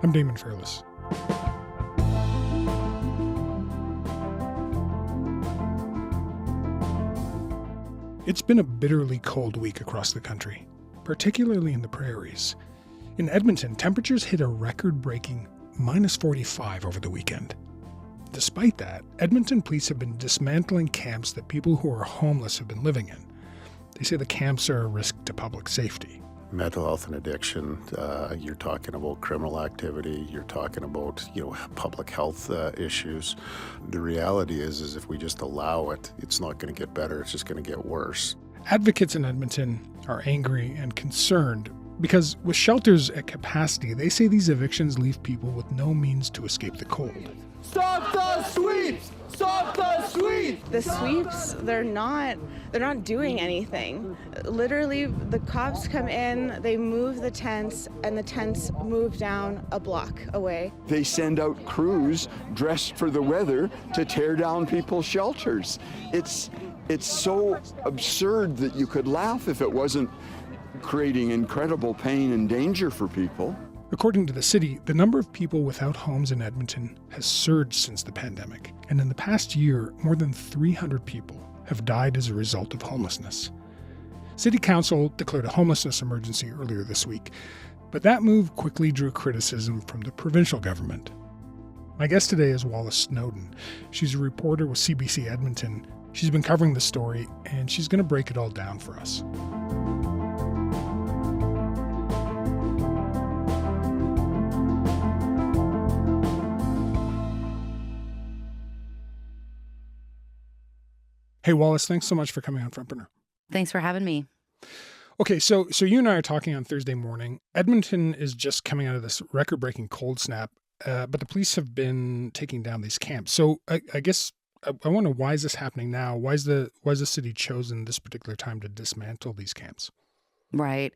I'm Damon Fairless. It's been a bitterly cold week across the country, particularly in the prairies. In Edmonton, temperatures hit a record-breaking -45 over the weekend. Despite that, Edmonton police have been dismantling camps that people who are homeless have been living in. They say the camps are a risk to public safety. Mental health and addiction, you're talking about criminal activity, you're talking about, public health issues. The reality is if we just allow it, it's not going to get better, it's just going to get worse. Advocates in Edmonton are angry and concerned because with shelters at capacity, they say these evictions leave people with no means to escape the cold. Stop the sweeps! Stop the sweeps! The sweeps, they're not doing anything. Literally, the cops come in, they move the tents, and the tents move down a block away. They send out crews dressed for the weather to tear down people's shelters. It's so absurd that you could laugh if it wasn't creating incredible pain and danger for people. According to the city, the number of people without homes in Edmonton has surged since the pandemic, and in the past year, more than 300 people have died as a result of homelessness. City Council declared a homelessness emergency earlier this week, but that move quickly drew criticism from the provincial government. My guest today is Wallace Snowden. She's a reporter with CBC Edmonton. She's been covering the story, and she's going to break it all down for us. Hey, Wallace, thanks so much for coming on Front Burner. Thanks for having me. Okay, so you and I are talking on Thursday morning. Edmonton is just coming out of this record-breaking cold snap, but the police have been taking down these camps. So I guess I wonder, why is this happening now? Why is the city chosen this particular time to dismantle these camps? Right.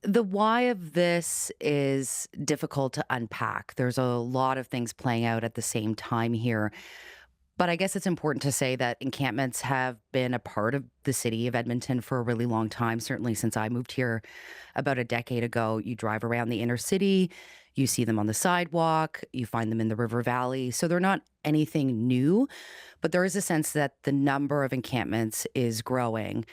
The why of this is difficult to unpack. There's a lot of things playing out at the same time here. But I guess it's important to say that encampments have been a part of the city of Edmonton for a really long time, certainly since I moved here about a decade ago. You drive around the inner city, you see them on the sidewalk, you find them in the river valley. So they're not anything new, but there is a sense that the number of encampments is growing.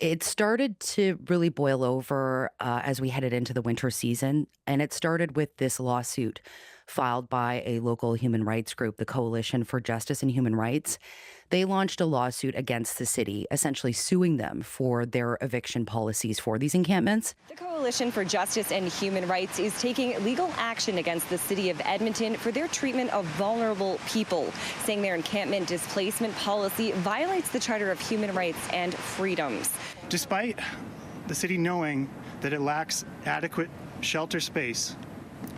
It started to really boil over as we headed into the winter season, and it started with this lawsuit filed by a local human rights group, the Coalition for Justice and Human Rights. They launched a lawsuit against the city, essentially suing them for their eviction policies for these encampments. The Coalition for Justice and Human Rights is taking legal action against the city of Edmonton for their treatment of vulnerable people, saying their encampment displacement policy violates the Charter of Human Rights and Freedoms. Despite the city knowing that it lacks adequate shelter space,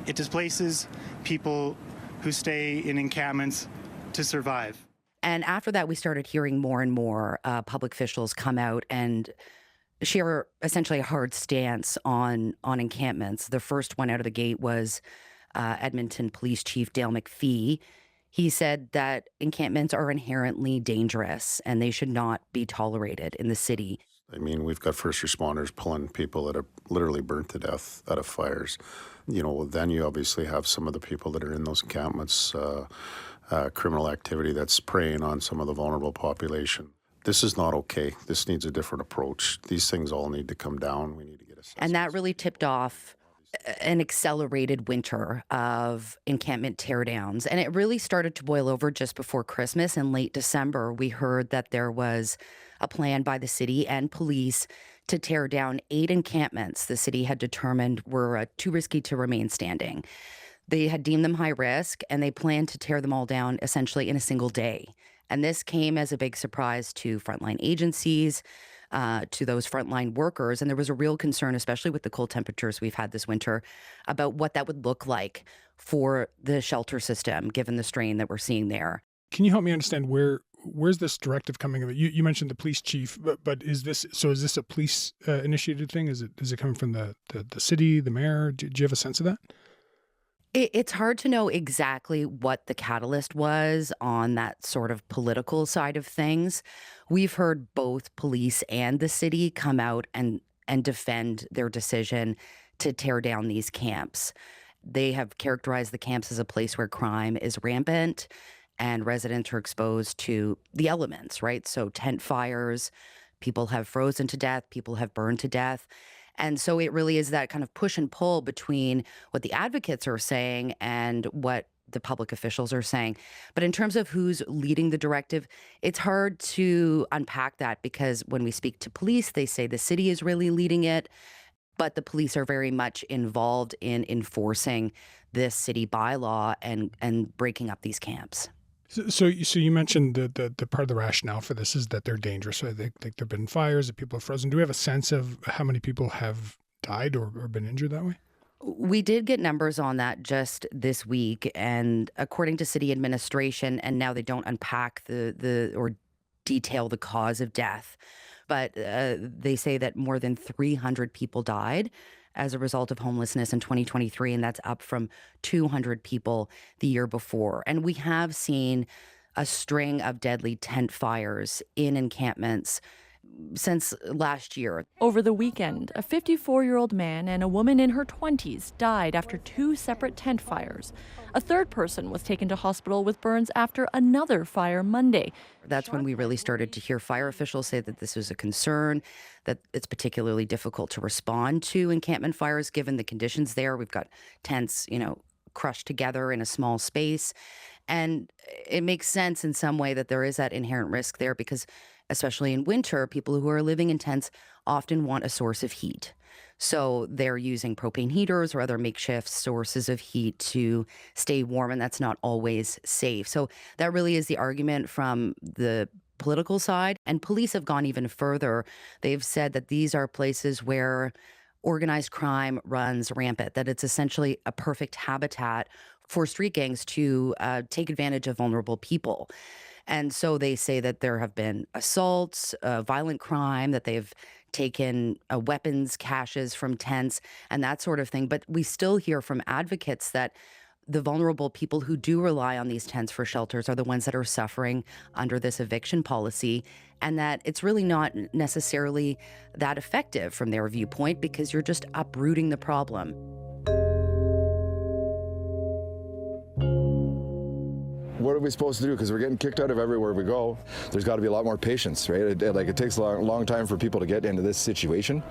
it displaces people who stay in encampments to survive. And after that, we started hearing more and more public officials come out and share essentially a hard stance on encampments. The first one out of the gate was Edmonton Police Chief Dale McPhee. He said that encampments are inherently dangerous and they should not be tolerated in the city. I mean, we've got first responders pulling people that are literally burnt to death out of fires. Then you obviously have some of the people that are in those encampments, criminal activity that's preying on some of the vulnerable population. This is not okay. This needs a different approach. These things all need to come down. We need to get a sense. And that really tipped off an accelerated winter of encampment teardowns. And it really started to boil over just before Christmas. In late December, we heard that there was a plan by the city and police to tear down 8 encampments the city had determined were too risky to remain standing. They had deemed them high risk, and they planned to tear them all down essentially in a single day. And this came as a big surprise to frontline agencies, to those frontline workers. And there was a real concern, especially with the cold temperatures we've had this winter, about what that would look like for the shelter system, given the strain that we're seeing there. Can you help me understand where's this directive coming? You mentioned the police chief, but is this a police initiated thing? Is it coming from the city, the mayor? Do you have a sense of that? It's hard to know exactly what the catalyst was on that sort of political side of things. We've heard both police and the city come out and defend their decision to tear down these camps. They have characterized the camps as a place where crime is rampant and residents are exposed to the elements, right? So tent fires, people have frozen to death, people have burned to death. And so it really is that kind of push and pull between what the advocates are saying and what the public officials are saying. But in terms of who's leading the directive, it's hard to unpack that, because when we speak to police, they say the city is really leading it, but the police are very much involved in enforcing this city bylaw and breaking up these camps. So you mentioned the part of the rationale for this is that they're dangerous. So there have been fires, that people have frozen. Do we have a sense of how many people have died or been injured that way? We did get numbers on that just this week, and according to city administration, and now they don't unpack or detail the cause of death, but they say that more than 300 people died as a result of homelessness in 2023, and that's up from 200 people the year before. And we have seen a string of deadly tent fires in encampments since last year. Over the weekend, a 54-year-old man and a woman in her 20s died after 2 separate tent fires. A third person was taken to hospital with burns after another fire Monday. That's when we really started to hear fire officials say that this was a concern, that it's particularly difficult to respond to encampment fires given the conditions there. We've got tents, crushed together in a small space. And it makes sense in some way that there is that inherent risk there, because especially in winter, people who are living in tents often want a source of heat. So they're using propane heaters or other makeshift sources of heat to stay warm, and that's not always safe. So that really is the argument from the political side. And police have gone even further. They've said that these are places where organized crime runs rampant, that it's essentially a perfect habitat for street gangs to take advantage of vulnerable people. And so they say that there have been assaults, violent crime, that they've taken weapons caches from tents and that sort of thing. But we still hear from advocates that the vulnerable people who do rely on these tents for shelters are the ones that are suffering under this eviction policy, and that it's really not necessarily that effective from their viewpoint, because you're just uprooting the problem. What are we supposed to do? Because we're getting kicked out of everywhere we go. There's got to be a lot more patience, right? It takes a long time for people to get into this situation.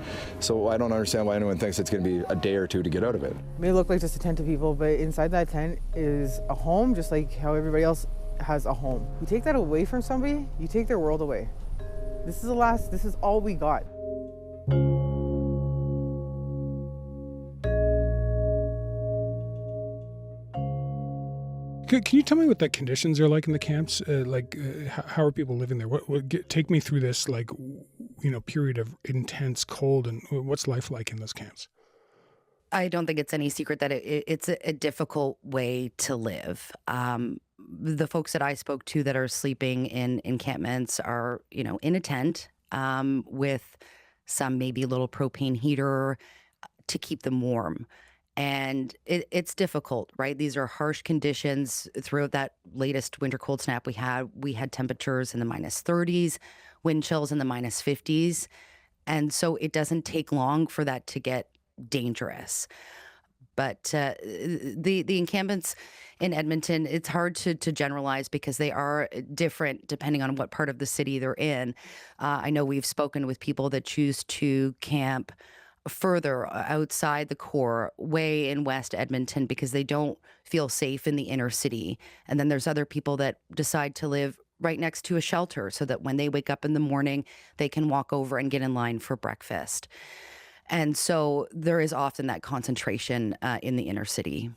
So I don't understand why anyone thinks it's going to be a day or two to get out of it. It may look like just a tent to people, but inside that tent is a home, just like how everybody else has a home. You take that away from somebody, you take their world away. This is all we got. Can you tell me what the conditions are like in the camps? How are people living there? Take me through this, period of intense cold, and what's life like in those camps? I don't think it's any secret that it's a difficult way to live. The folks that I spoke to that are sleeping in encampments are, in a tent with some maybe a little propane heater to keep them warm. And it's difficult, right? These are harsh conditions. Throughout that latest winter cold snap we had temperatures in the -30s, wind chills in the -50s. And so it doesn't take long for that to get dangerous. But the encampments in Edmonton, it's hard to generalize because they are different depending on what part of the city they're in. I know we've spoken with people that choose to camp further outside the core, way in West Edmonton, because they don't feel safe in the inner city. And then there's other people that decide to live right next to a shelter so that when they wake up in the morning, they can walk over and get in line for breakfast. And so there is often that concentration in the inner city.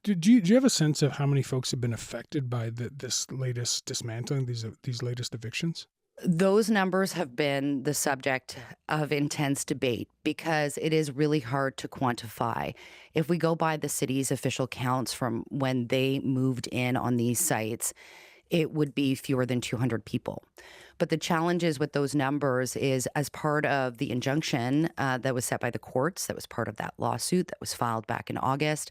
Do you have a sense of how many folks have been affected by this latest dismantling, these latest evictions? Those numbers have been the subject of intense debate because it is really hard to quantify. If we go by the city's official counts from when they moved in on these sites, it would be fewer than 200 people. But the challenges with those numbers is, as part of the injunction that was set by the courts, that was part of that lawsuit that was filed back in August,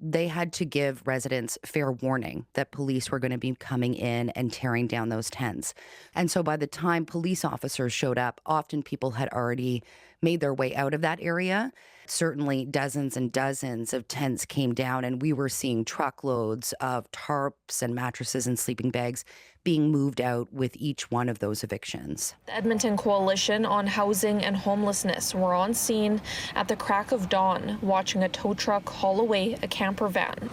they had to give residents fair warning that police were going to be coming in and tearing down those tents. And so by the time police officers showed up, often people had already made their way out of that area. Certainly dozens and dozens of tents came down, and we were seeing truckloads of tarps and mattresses and sleeping bags being moved out with each one of those evictions. The Edmonton Coalition on Housing and Homelessness were on scene at the crack of dawn, watching a tow truck haul away a camper van.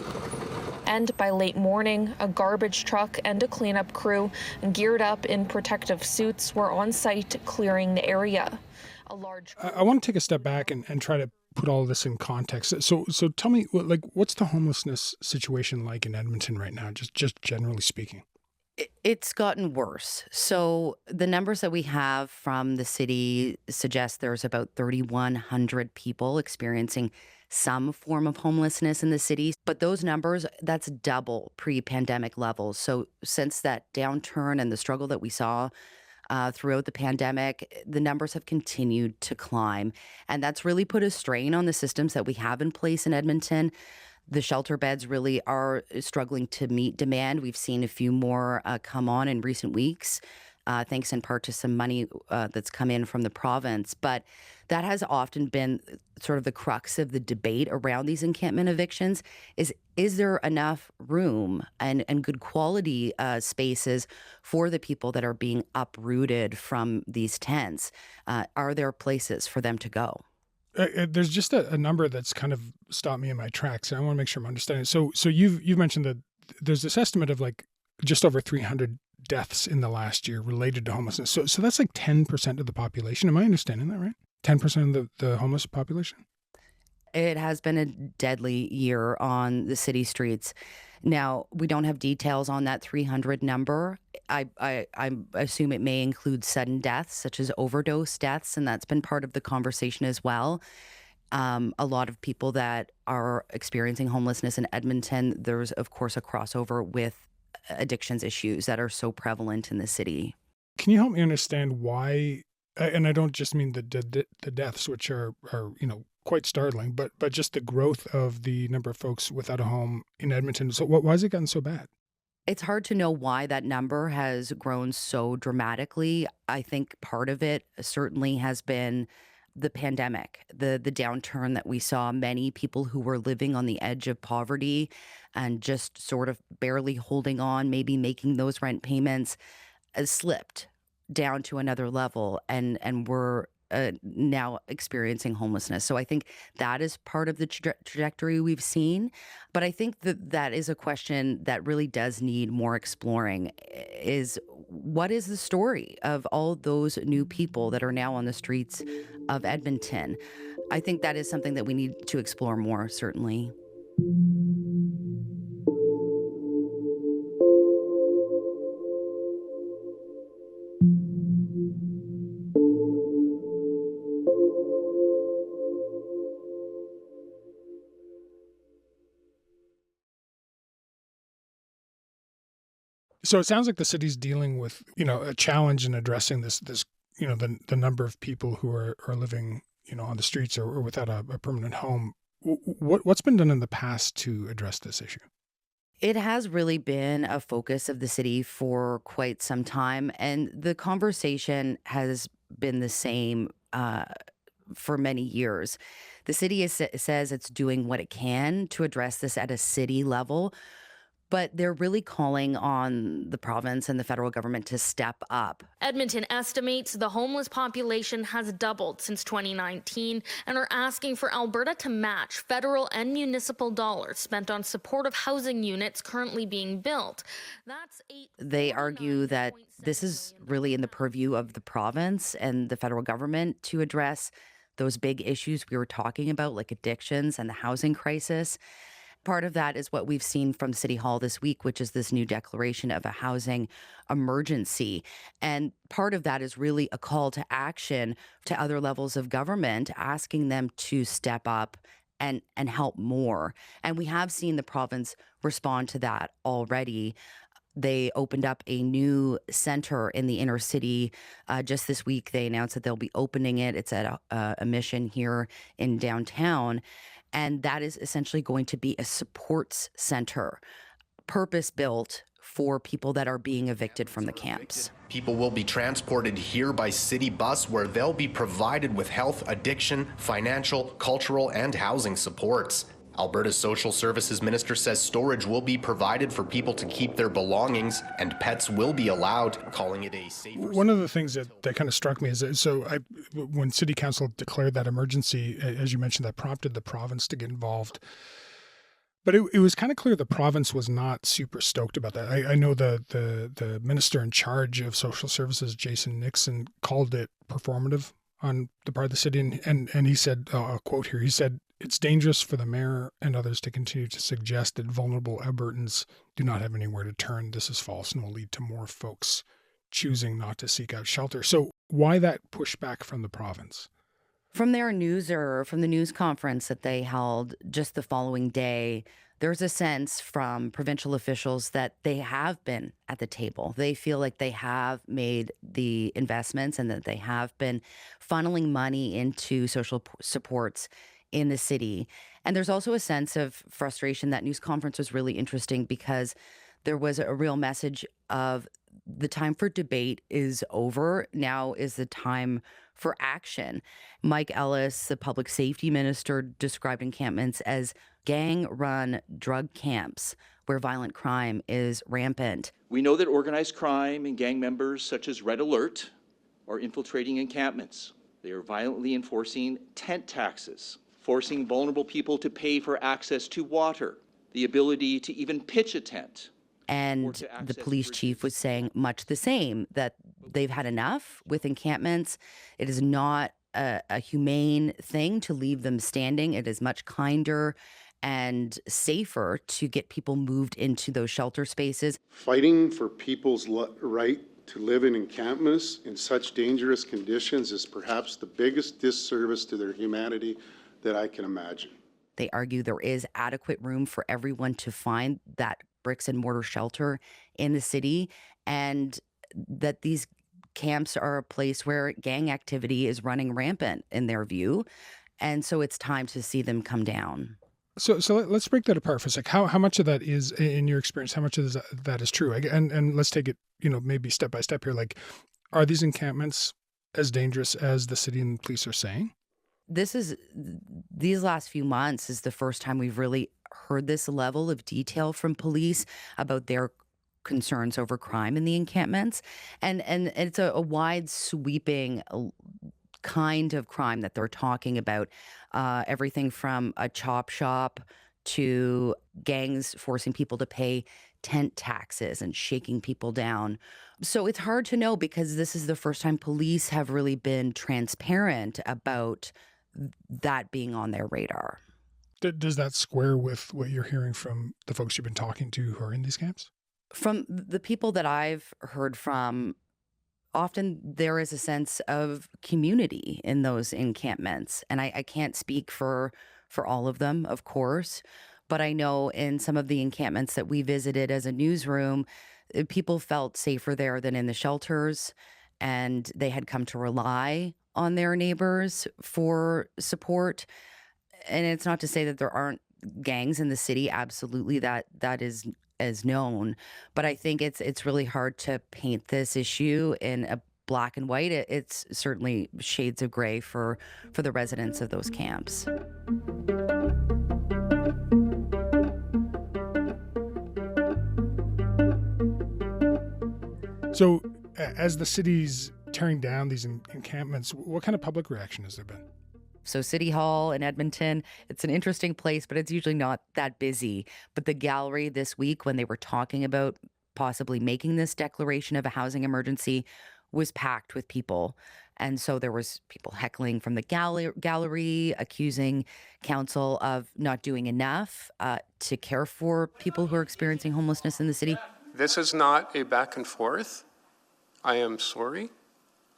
And by late morning, a garbage truck and a cleanup crew, geared up in protective suits, were on site clearing the area. I want to take a step back and try to put all of this in context. So tell me, what's the homelessness situation like in Edmonton right now, just generally speaking? It's gotten worse. So the numbers that we have from the city suggest there's about 3,100 people experiencing some form of homelessness in the city. But those numbers, that's double pre-pandemic levels. So since that downturn and the struggle that we saw throughout the pandemic, the numbers have continued to climb. And that's really put a strain on the systems that we have in place in Edmonton. The shelter beds really are struggling to meet demand. We've seen a few more come on in recent weeks, thanks in part to some money that's come in from the province. But that has often been sort of the crux of the debate around these encampment evictions is there enough room and good quality spaces for the people that are being uprooted from these tents? Are there places for them to go? There's just a number that's kind of stopped me in my tracks, and I want to make sure I'm understanding. So you've mentioned that there's this estimate of just over 300 deaths in the last year related to homelessness. So that's 10% of the population. Am I understanding that right? 10% of the homeless population? It has been a deadly year on the city streets. Now, we don't have details on that 300 number. I assume it may include sudden deaths, such as overdose deaths, and that's been part of the conversation as well. A lot of people that are experiencing homelessness in Edmonton, there's, of course, a crossover with addictions issues that are so prevalent in the city. Can you help me understand why, and I don't just mean the deaths, which are quite startling, but just the growth of the number of folks without a home in Edmonton. So why has it gotten so bad? It's hard to know why that number has grown so dramatically. I think part of it certainly has been the pandemic, the downturn that we saw. Many people who were living on the edge of poverty and just sort of barely holding on, maybe making those rent payments, slipped down to another level and were now experiencing homelessness. So I think that is part of the trajectory we've seen. But I think that is a question that really does need more exploring, is what is the story of all those new people that are now on the streets of Edmonton? I think that is something that we need to explore more, certainly. So it sounds like the city's dealing with, a challenge in addressing this, the number of people who are living, on the streets or without a permanent home. What's been done in the past to address this issue? It has really been a focus of the city for quite some time, and the conversation has been the same for many years. The city says it's doing what it can to address this at a city level, but they're really calling on the province and the federal government to step up. Edmonton estimates the homeless population has doubled since 2019 and are asking for Alberta to match federal and municipal dollars spent on supportive housing units currently being built. They argue that this is really in the purview of the province and the federal government to address those big issues we were talking about, like addictions and the housing crisis. Part of that is what we've seen from City Hall this week, which is this new declaration of a housing emergency. And part of that is really a call to action to other levels of government, asking them to step up and help more. And we have seen the province respond to that already. They opened up a new center in the inner city just this week. They announced that they'll be opening it. It's at a mission here in downtown. And that is essentially going to be a supports center, purpose-built for people that are being evicted from the camps. People will be transported here by city bus, where they'll be provided with health, addiction, financial, cultural, and housing supports. Alberta's Social Services Minister says storage will be provided for people to keep their belongings, and pets will be allowed, calling it a safer. One of the things that kind of struck me is that, when City Council declared that emergency, as you mentioned, that prompted the province to get involved. But it was kind of clear the province was not super stoked about that. I know the minister in charge of social services, Jason Nixon, called it performative on the part of the city. And he said, I'll quote here, he said, "It's dangerous for the mayor and others to continue to suggest that vulnerable Albertans do not have anywhere to turn. This is false and will lead to more folks choosing not to seek out shelter." So why that pushback from the province? From their from the news conference that they held just the following day, there's a sense from provincial officials that they have been at the table. They feel like they have made the investments and that they have been funneling money into social supports in the city. And there's also a sense of frustration. That news conference was really interesting because there was a real message of the time for debate is over. Now is the time for action. Mike Ellis, the public safety minister, described encampments as gang-run drug camps where violent crime is rampant. We know that organized crime and gang members such as Red Alert are infiltrating encampments. They are violently enforcing tent taxes, forcing vulnerable people to pay for access to water, the ability to even pitch a tent. And the police chief was saying much the same, that they've had enough with encampments. It is not a humane thing to leave them standing. It is much kinder and safer to get people moved into those shelter spaces. Fighting for people's right to live in encampments in such dangerous conditions is perhaps the biggest disservice to their humanity that I can imagine. They argue there is adequate room for everyone to find that bricks and mortar shelter in the city, and that these camps are a place where gang activity is running rampant in their view. And so it's time to see them come down. So let's break that apart for a sec. How much of that is, in your experience, how much of that is true? And let's take it, maybe step by step here. Like, are these encampments as dangerous as the city and police are saying? These last few months is the first time we've really heard this level of detail from police about their concerns over crime in the encampments. And it's a wide sweeping kind of crime that they're talking about. Everything from a chop shop to gangs forcing people to pay tent taxes and shaking people down. So it's hard to know because this is the first time police have really been transparent about that being on their radar. Does that square with what you're hearing from the folks you've been talking to who are in these camps? From the people that I've heard from, often there is a sense of community in those encampments. And I can't speak for all of them, of course, but I know in some of the encampments that we visited as a newsroom, people felt safer there than in the shelters, and they had come to rely on their neighbors for support. And it's not to say that there aren't gangs in the city. Absolutely, that is as known. But I think it's really hard to paint this issue in a black and white. It's certainly shades of gray for the residents of those camps. So as the city's tearing down these encampments, what kind of public reaction has there been? So City Hall in Edmonton, it's an interesting place, but it's usually not that busy. But the gallery this week, when they were talking about possibly making this declaration of a housing emergency, was packed with people. And so there was people heckling from the gallery, accusing council of not doing enough to care for people who are experiencing homelessness in the city. This is not a back and forth. I am sorry.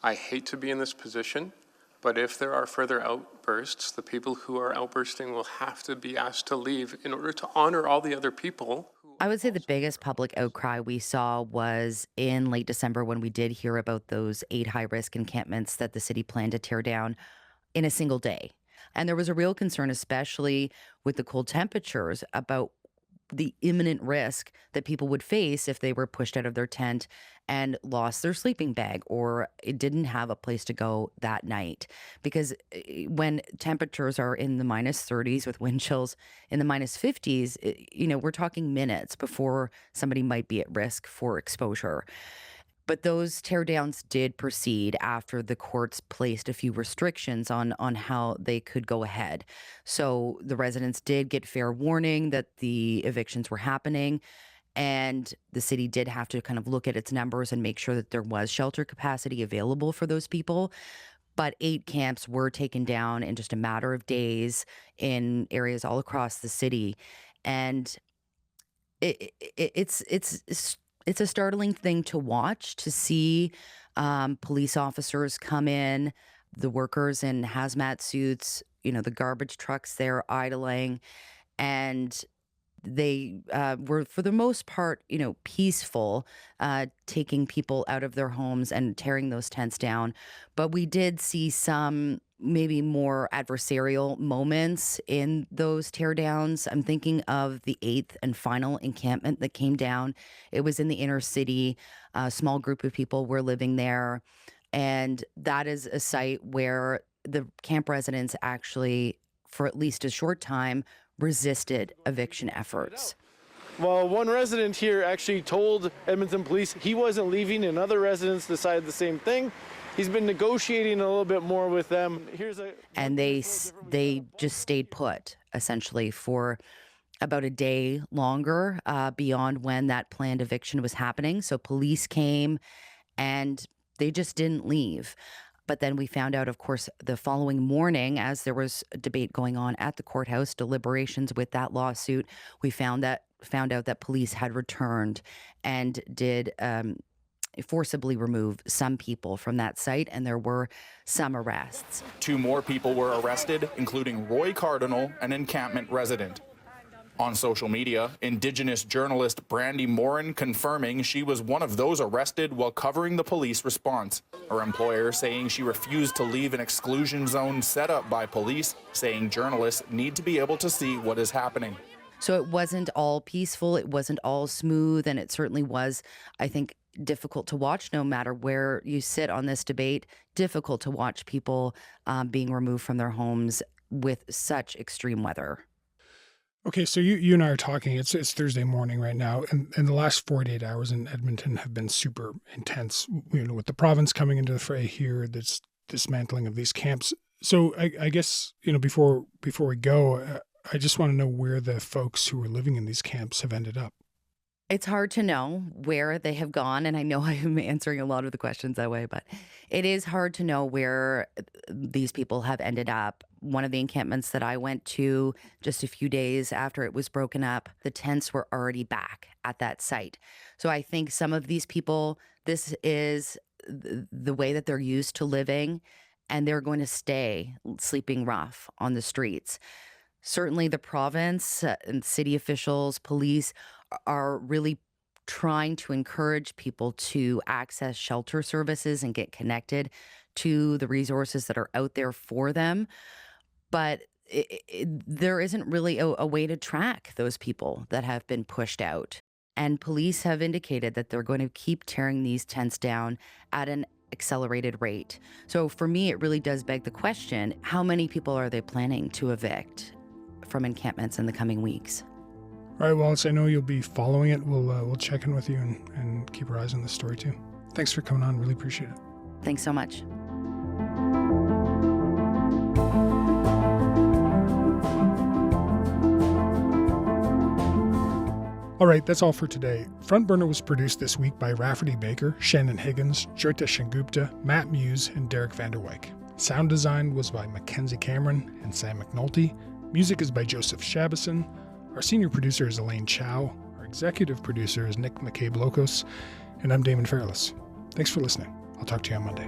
I hate to be in this position. But if there are further outbursts, the people who are outbursting will have to be asked to leave in order to honor all the other people. I would say the biggest public outcry we saw was in late December when we did hear about those 8 high-risk encampments that the city planned to tear down in a single day. And there was a real concern, especially with the cold temperatures, about the imminent risk that people would face if they were pushed out of their tent and lost their sleeping bag or it didn't have a place to go that night. Because when temperatures are in the minus 30s with wind chills in the minus 50s, we're talking minutes before somebody might be at risk for exposure. But those teardowns did proceed after the courts placed a few restrictions on how they could go ahead. So the residents did get fair warning that the evictions were happening, and the city did have to kind of look at its numbers and make sure that there was shelter capacity available for those people. But 8 camps were taken down in just a matter of days in areas all across the city. And it's a startling thing to watch, to see police officers come in, the workers in hazmat suits, the garbage trucks there idling, and they were, for the most part, peaceful, taking people out of their homes and tearing those tents down. But we did see some maybe more adversarial moments in those teardowns. I'm thinking of the 8th and final encampment that came down. It was in the inner city. A small group of people were living there. And that is a site where the camp residents actually, for at least a short time, resisted eviction efforts. Well, one resident here actually told Edmonton police he wasn't leaving, and other residents decided the same thing. He's been negotiating a little bit more with them. And they just stayed put, essentially, for about a day longer beyond when that planned eviction was happening. So police came and they just didn't leave. But then we found out, of course, the following morning, as there was a debate going on at the courthouse, deliberations with that lawsuit, we found out that police had returned and did forcibly remove some people from that site, and there were some arrests. 2 more people were arrested, including Roy Cardinal, an encampment resident. On social media, Indigenous journalist Brandy Morin confirming she was one of those arrested while covering the police response. Her employer saying she refused to leave an exclusion zone set up by police, saying journalists need to be able to see what is happening. So it wasn't all peaceful, it wasn't all smooth, and it certainly was, I think, difficult to watch no matter where you sit on this debate, difficult to watch people being removed from their homes with such extreme weather. Okay, so you and I are talking. It's Thursday morning right now, and the last 48 hours in Edmonton have been super intense. With the province coming into the fray here, this dismantling of these camps. So I guess before we go, I just want to know where the folks who are living in these camps have ended up. It's hard to know where they have gone, and I know I am answering a lot of the questions that way, but it is hard to know where these people have ended up. One of the encampments that I went to just a few days after it was broken up, the tents were already back at that site. So I think some of these people, this is the way that they're used to living, and they're going to stay sleeping rough on the streets. Certainly the province and city officials, police are really trying to encourage people to access shelter services and get connected to the resources that are out there for them. But there isn't really a way to track those people that have been pushed out. And police have indicated that they're going to keep tearing these tents down at an accelerated rate. So for me, it really does beg the question, how many people are they planning to evict from encampments in the coming weeks? All right, Wallace, I know you'll be following it. We'll check in with you and keep our eyes on the story too. Thanks for coming on. Really appreciate it. Thanks so much. All right, that's all for today. Front Burner was produced this week by Rafferty Baker, Shannon Higgins, Jyoti Shengupta, Matt Muse, and Derek Vanderwyk. Sound design was by Mackenzie Cameron and Sam McNulty. Music is by Joseph Shabison. Our senior producer is Elaine Chow. Our executive producer is Nick McCabe-Locos. And I'm Damon Fairless. Thanks for listening. I'll talk to you on Monday.